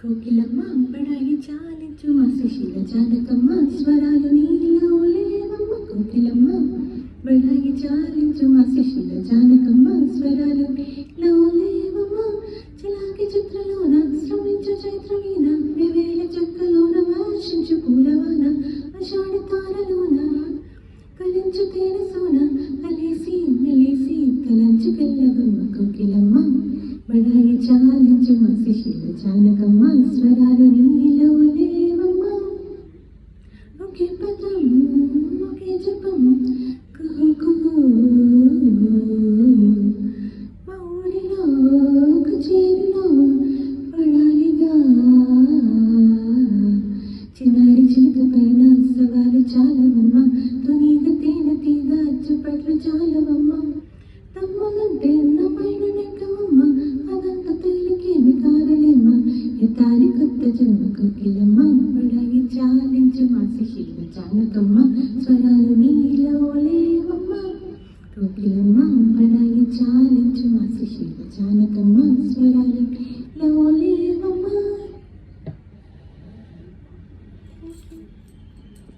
కోకిలమ్మ బడాయి చాలించు మా సుశీల జానకమ్మ స్వరాలు నీలో లేవమ్మ. కోకిలమ్మ బడాయి చాలించు మా సుశీల జానకమ్మ స్వరాలు నీలో లేవమ్మ. చలాకి చిత్రలోన శ్రమించు చైత్రవీణ వివేల చక్కలోన వర్షించు పూలవాన ఆషాఢ తారలోన కలించు తేనె సోన అలేసి మెలేసి తలంచు కెల్లవమ్మ. కోకిలమ్మ బడాయి చాలించు మా సుశీల జానకమ్మ స్వరాలు నీలో లేవమ్మ. ఒకే పదం ఒకే జపం కుహు కుహు మా ఊరిలో కచేరిలో పడాలిగా. చిన్నారి చిలుక పైన సవాలు చాలవమ్మ. తునిగా తేనె తీగ చప్పట్లు చాలవమ్మ. తమ్మగంటే నా పైన నెక్కవమ్మ. అదంతా తేలికేమి కారలేమ్మ. ఎతాలి కొత్త జన్మ. కోకిలమ్మ బడాయి చాలించు మా సుశీల జానకమ్మ స్వరాలు నీలో లేవమ్మ. కోకిలమ్మ బడాయి చాలించు మా సుశీల జానకమ్మ స్వరాలు నీలో